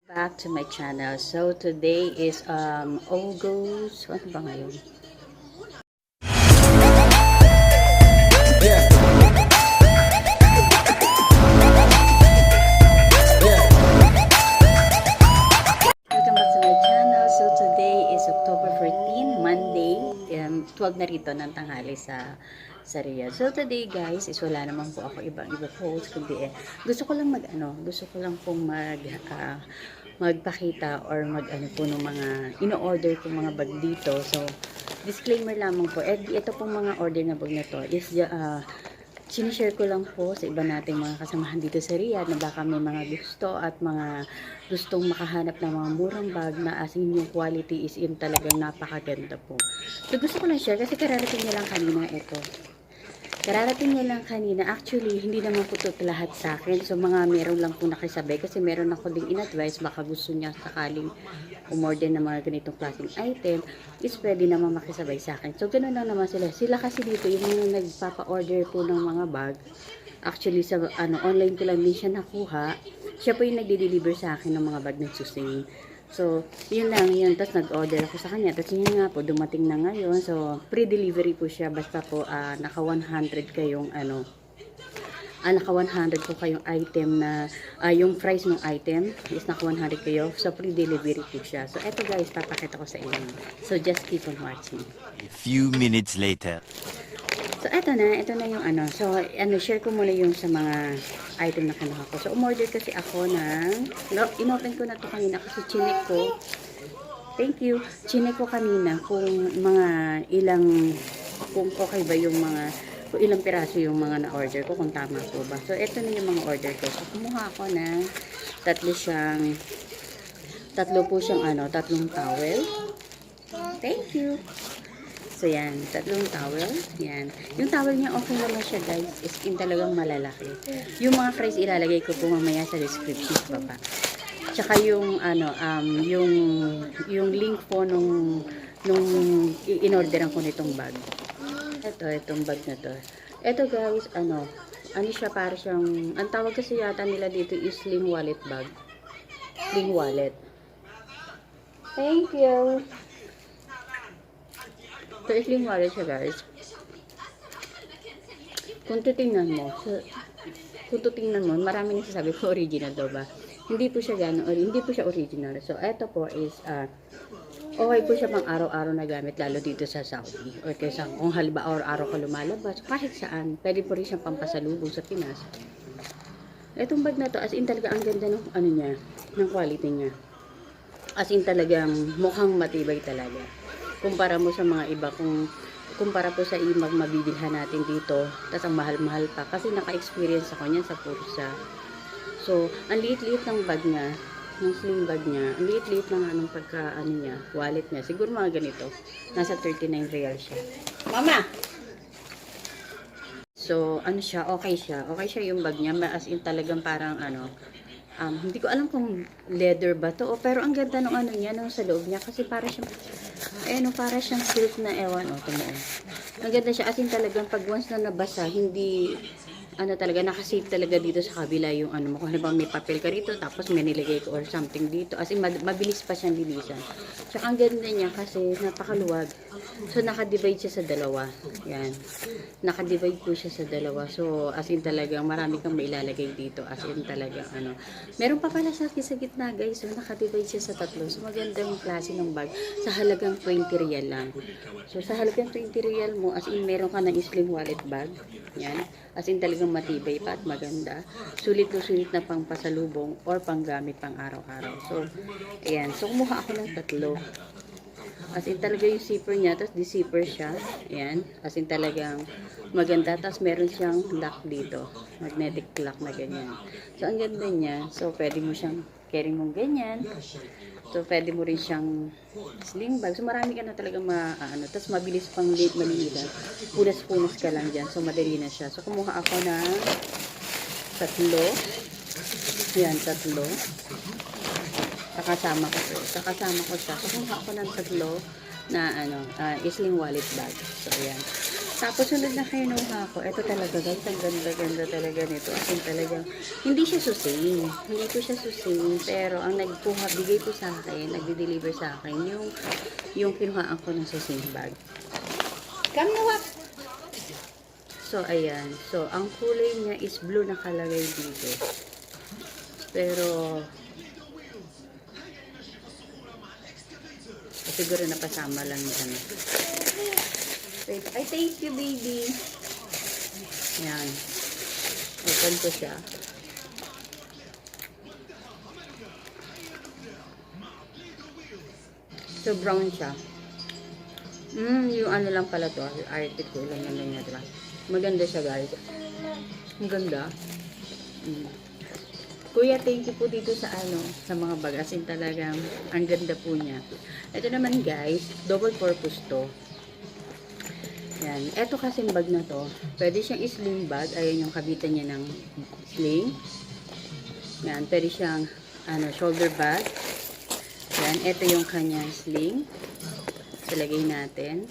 Back to my channel. So today is August, ano ba ngayon? Welcome back to my channel. So today is October 14, Monday. 12 na rito ng tanghali sa Riyadh. So today guys, is wala naman po ako ibang-iba post kundi gusto ko lang gusto ko lang pong magpakita or mag-ano po ng mga ino-order kong mga bag dito. So disclaimer lamang po, ito pong mga order na bag na to is sinishare ko lang po sa iba nating mga kasamahan dito sa Riyadh na baka may mga gusto at mga gustong makahanap ng mga murang bag na as in yung quality is in talagang napakaganda po. So gusto ko lang share kasi kararating niya lang kanina ito. Kararating niya lang kanina. Actually, hindi naman po ito lahat sa akin. So, meron lang po nakisabay. Kasi meron ako ding in-advise. Baka gusto niya sakaling umorder ng mga ganitong klaseng item. Is pwede naman makisabay sa akin. So, ganoon lang naman sila. Sila kasi dito, yung mga nagpapa-order po ng mga bag. Actually, sa online ko lang din siya nakuha. Siya po yung nagde-deliver sa akin ng mga bag ng susen. So, yun lang yun. Tapos nag-order ako sa kanya. Tapos yun nga po, dumating na ngayon. So, pre-delivery po siya. Basta po, naka 100 kayong naka 100 po kayong item na, yung price ng item is naka 100 kayo. So, pre-delivery po siya. So, eto guys, papakita ko sa inyo. So, just keep on watching. A few minutes later. So, ito na yung So, share ko muna yung sa mga item na kinuha ko. So, umorder kasi ako ng, inopen ko na to kanina kasi chinek ko. Thank you. Chinek ko kanina kung kung okay ba yung kung ilang piraso yung mga na-order ko, kung tama po ba. So, ito na yung mga order ko. So, kumuha ako ng tatlong towel. Thank you. So, yan. Tatlong towel. Yan. Yung towel niya, okay naman siya, guys. Is in talagang malalaki. Yung mga price ilalagay ko po mamaya sa description sa baba. Tsaka yung, yung link po nung in-orderan ko nitong bag. Itong bag na to. Ito, guys, siya, para siyang, ang tawag kasi yata nila dito is sling wallet bag. Sling wallet. Thank you. So, sling wallet siya, guys. Kung titingnan mo, marami nagsasabi ko original daw ba? Hindi po siya hindi po siya original. So, ito po is, okay po siya pang araw-araw na gamit, lalo dito sa Saudi. O kaysa kung halimbawa araw-araw ka lumalabas, kahit saan, pwede po rin siyang pampasalubong sa Pinas. Itong bag na to, as in talaga ang ganda ng niya, ng quality niya. As in talagang mukhang matibay talaga. Kumpara mo sa mga iba, kumpara po sa imag mabibilhan natin dito, tas ang mahal-mahal pa kasi naka-experience ako niyan sa Pursa. So, ang liit-liit ng bag niya, ng sling bag niya, ang liit-liit ng niya, wallet niya. Siguro mga ganito. Nasa 39 real siya. Mama! So, siya, okay siya. Okay siya yung bag niya, as in talagang parang hindi ko alam kung leather ba to, pero ang ganda ng niya, nung sa loob niya, kasi para siyang, para siyang silk na ewan, tumuon. Ang ganda siya, as in talagang pag once na nabasa, hindi, talaga, nakasave talaga dito sa kabila yung mo. Kung halimbawa may papel ka rito, tapos may nilagay ko or something dito. As in, mabilis pa siyang linisan. Tsaka ang ganda niya kasi napakaluwag. So, nakadivide siya sa dalawa. Yan. Nakadivide po siya sa dalawa. So, as in talagang marami kang mailalagay dito. As in talagang Meron pa pala sa gitna, guys. So, nakadivide siya sa tatlo. So, magandang klase ng bag. Sa halagang 20 real lang. So, sa halagang 20 real mo, as in meron ka ng sling wallet bag. Yan. As in talagang matibay pa at maganda. Sulit na pang pasalubong or panggamit pang araw-araw. So, ayan. So, kumuha ako ng tatlo. As in talaga yung zipper niya, tapos di-zipper siya. Ayan. As in talagang maganda. Tapos meron siyang lock dito. Magnetic lock na ganyan. So, ang ganda niya. So, pwede mo siyang carry mong ganyan. So, pwede mo rin siyang sling bag. So, marami ka na talaga tapos mabilis pang malilitan. Punas-punas ka lang dyan. So, madali na siya. So, kumuha ako ng tatlo. Yan, tatlo. Kakasama ko siya. So, kumuha ako ng tatlo na sling wallet bag. So, ayan. Tapos sunod na kinuha ko. Ito talaga guys, ang ganda-ganda talaga nito. As in talaga, hindi siya susing. Hindi ko siya susing. Pero ang nagkuha, bigay ko sa akin, nagde-deliver sa akin, yung kinuhaan ko ng susing bag. Kamuha! So, ayan. So, ang kulay niya is blue nakalagay dito. Pero, siguro napasama lang yan. Wait, I thank you, baby. Ayan. Open ko siya. So, brown siya. Yung ano lang pala to. Yung article lang naman niya, diba? Maganda siya, guys. Ang ganda. Kuya, thank you po dito sa ano, sa mga bag. As in talagang, ang ganda po niya. Ito naman, guys, double purpose to. Yan. Ito kasing bag na to, pwede siyang sling bag. Ayan yung kabitan niya ng sling. Yan. Pwede siyang, ano, shoulder bag. Yan. Ito yung kanyang sling. Ilagay natin.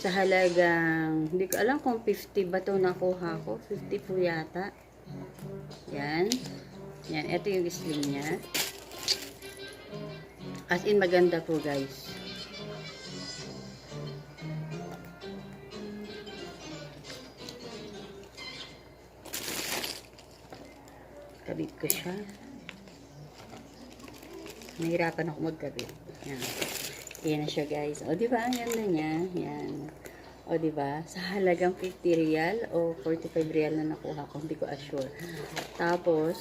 Sa halagang, hindi ko alam kung 50 ba ito nakuha ko. 50 po yata. Yan. Yan. Ito yung sling niya. As in, maganda po, guys. Kabit ko siya. Nahirapan ako magkabit. Yan. Yan na siya, guys. O, diba? Ang ganda niya. Yan. O, diba? Sa halagang 50 real o 45 real na nakuha ko. Hindi ko assure. Tapos,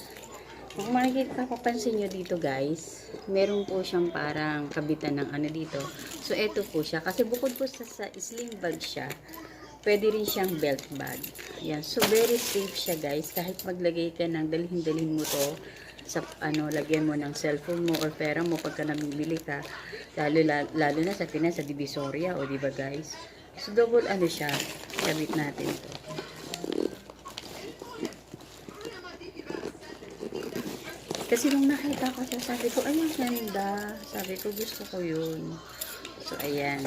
kung makikita, papansin nyo dito, guys, meron po siyang parang kabitan ng ano dito. So, eto po siya. Kasi bukod po sa sling bag siya, pwede rin siyang belt bag. Yan. So, very safe siya, guys. Kahit maglagay ka ng dalhin-dalhin mo to sa ano, lagyan mo ng cellphone mo or pera mo pagka namimili ka. Lalo na sa Pinas, sa Divisoria, o diba, guys? So, double ano siya. Kabit natin ito. Kasi nung nakita ko siya, sabi ko, ay, ang ganda. Sabi ko, gusto ko yun. So, ayan.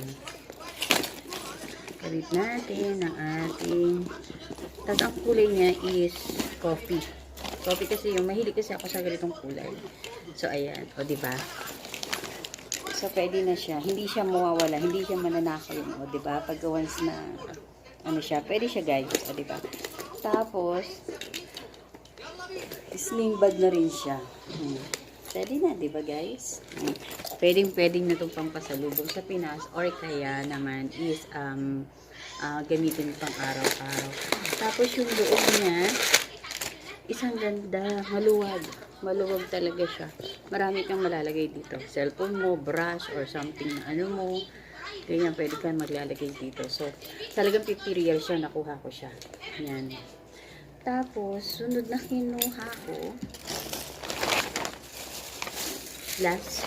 Kabit natin ang ating. Tapos, ang kulay niya is coffee. Coffee kasi yung mahilig kasi ako sa ganitong kulay. So, ayan. O, diba? So, pwede na siya. Hindi siya mawawala. Hindi siya mananakaw yun. O, diba? Pag once na, ano siya, pwede siya, guys. O, diba? Tapos, sling bag na rin siya. Pwede na, diba, guys? Pwedeng na itong pampasalubong sa Pinas or kaya naman is gamitin pang araw-araw. Tapos, yung loob niya, isang ganda, maluwag. Maluwag talaga siya. Marami kang malalagay dito. Cellphone mo, brush, or something na ano mo. Ganyan, pwede kang maglalagay dito. So, talagang 50 real siya. Nakuha ko siya. Yan. Tapos, sunod na kinuha ko. Last,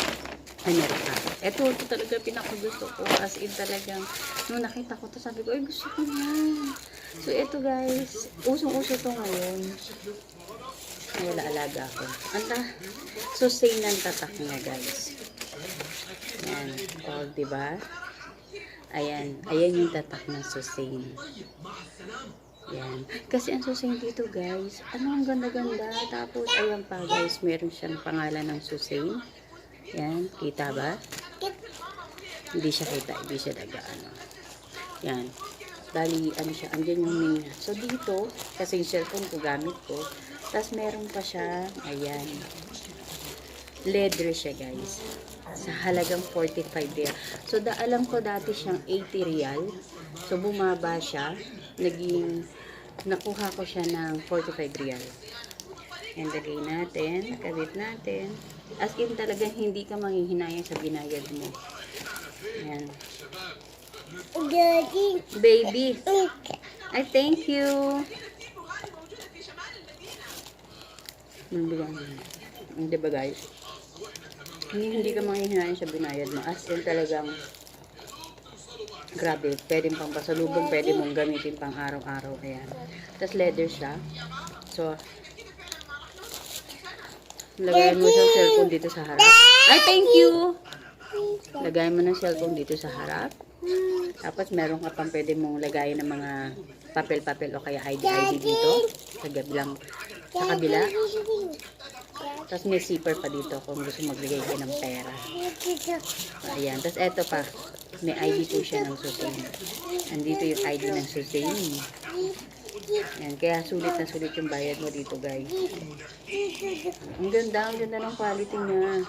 America. Ito talaga pinakagusto ko. As in talagang, nung nakita ko to, sabi ko, ay gusto ko yan. So, ito guys, usong-uso to ngayon. Wala alaga ako. So, same ng tatak niya, guys. Yan. O, diba? Ayan. Ayan yung tatak ng sustain. Yan. Kasi ang sustain dito, guys, ano, ang ganda-ganda. Tapos, ayan pa, guys, meron siyang pangalan ng sustain. Yan. Kita ba? Hindi siya kita. Hindi siya daga, ano. Yan. Dali, ano siya, andyan yung main. So, dito, kasi yung cellphone ko, gamit ko. Tapos, meron pa siya, ayan. Leather siya, guys. Sa halagang 45 real. So, alam ko dati siyang 80 real. So, bumaba siya. Nakuha ko siya ng 45 real. And, lagay natin, kabit natin. As in, talagang hindi ka manghihinayang sa binayad mo. Ayan. Baby. I thank you. Hindi ba, guys? Hindi ka manghihinayang sa binayad mo. As in, talagang grabe. Pwede pang pasalubong, pwede mong gamitin pang araw-araw. Ayan. Tapos leather siya. So, lagayan mo sa cellphone dito sa harap. Ay, thank you! Lagayan mo ng cellphone dito sa harap. Tapos meron ka pang pwede mong lagayan ng mga papel-papel o kaya ID dito sa kabila. Tapos may zipper pa dito kung gusto magbigay kayo ng pera. Ayan. Tapos eto pa, may ID po siya ng susen. Andito yung ID ng susen. Ayan. Kaya sulit na sulit yung bayad mo dito, guys. Ang ganda ng quality niya.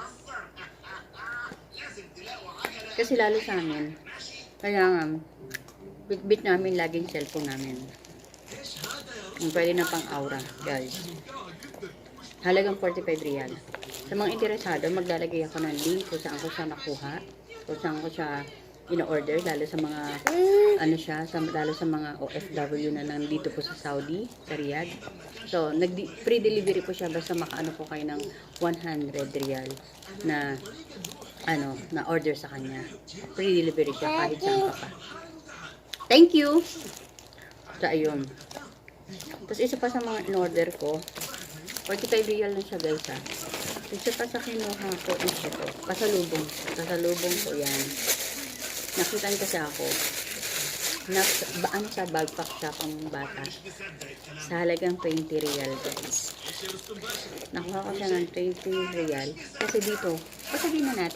Kasi lalo sa amin, kaya nga, bit namin laging cellphone namin. Pwede na pang aura, guys. Halagang 45 real. Sa mga interesado, maglalagay ako ng link kung saan ko siya nakuha, kung saan ko siya in-order, lalo sa mga lalo sa mga OFW na nandito po sa Saudi, sa Riyadh. So, pre-delivery po siya basta makaano po kayo ng 100 real na na order sa kanya. Pre-delivery siya kahit saan ka pa. Thank you! So, ayun. Tapos, isa pa sa mga in-order ko, 45 real lang siya, guys, ha. Isa pa sa kinuha ko is ito. Pasalubong. Pasalubong ko yan. Nakitaan kasi ako. Sa backpack siya pang bata. Sa halagang 20 real, guys. Nakuha ko siya ng 20 real. Kasi dito, sabihin na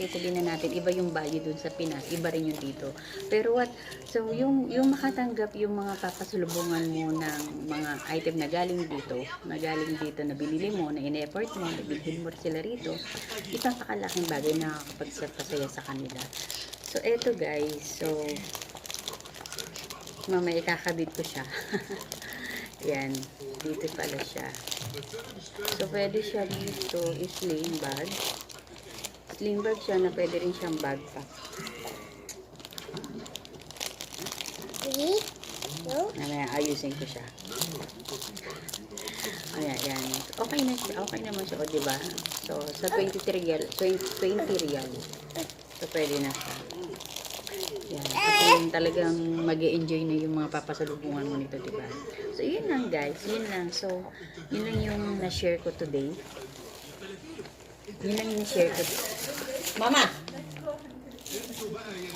natin, iba yung value dun sa Pinas, iba rin yung dito. Pero so yung makatanggap yung mga papasalubungan mo ng mga item na galing dito, na binili mo, na in-effort mo, na bilhin mo sila rito, isang kakalaking bagay na nakakapagpasaya sa kanila. So, eto guys, so, mamaya ikakabit ko siya. Yan, dito pala siya. So, pwede siya dito sling bag. Sling bag siya na pwede rin siyang backpack. Mamaya, ayusin ko siya. Ayan, yan. Okay na siya. Okay naman siya, o diba? So, sa 20 real. So, pwede na siya. Yan. Kasi talagang mag-e-enjoy na yung mga papasalubungan mo nito, diba? So, yun lang guys. Yun lang. So, yun lang yung na-share ko today. Yun lang yung na-share ko. Mama!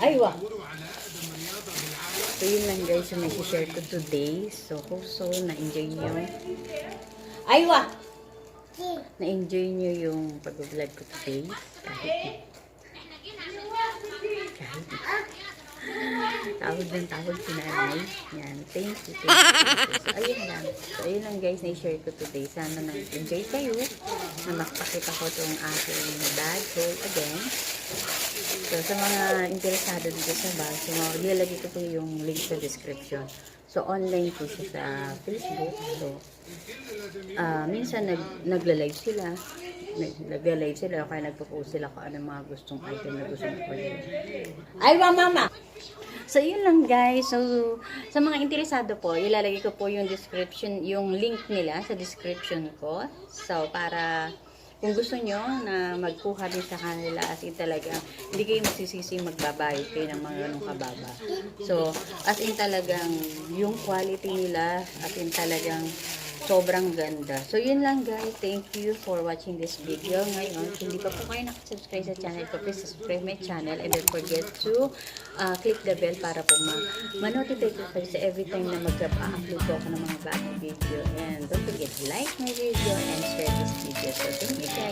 Aywa! So, yun lang guys yung na-share ko today. So, hope so na-enjoy nyo. Aywa! Na-enjoy nyo yung pag-vlog ko today. Tawag si nanay. Yan. Thank you. So, ayun lang. So, ayun lang guys, na-share ko today. Sana na-enjoy kayo. Na makapakita ko itong aking bag haul again. So, sa mga interesado dito sa bag, so, ilalagay ko po yung link sa description. So, online po siya sa Facebook. So, minsan nagla-live sila. Nagla-live sila o kaya nagpo-post sila kung ano mga gustong item na gusto mo order. Aywa mama! So, yun lang guys. So, sa mga interesado po, ilalagay ko po yung description, yung link nila sa description ko. So, para kung gusto nyo na magkuha din sa kanila, as in talaga, hindi kayo magsisisi magbabayad kayo ng mga ganong kababa. So, as in talagang, yung quality nila, as in talagang, sobrang ganda. So, yun lang guys. Thank you for watching this video. Ngayon, kung hindi pa po kayo nakasubscribe sa channel ko, please subscribe my channel and don't forget to click the bell para po ma-notify ko kayo sa every time na mag-upload ko ako ng mga bagong video. And don't forget to like my video and share this video. So, thank you guys.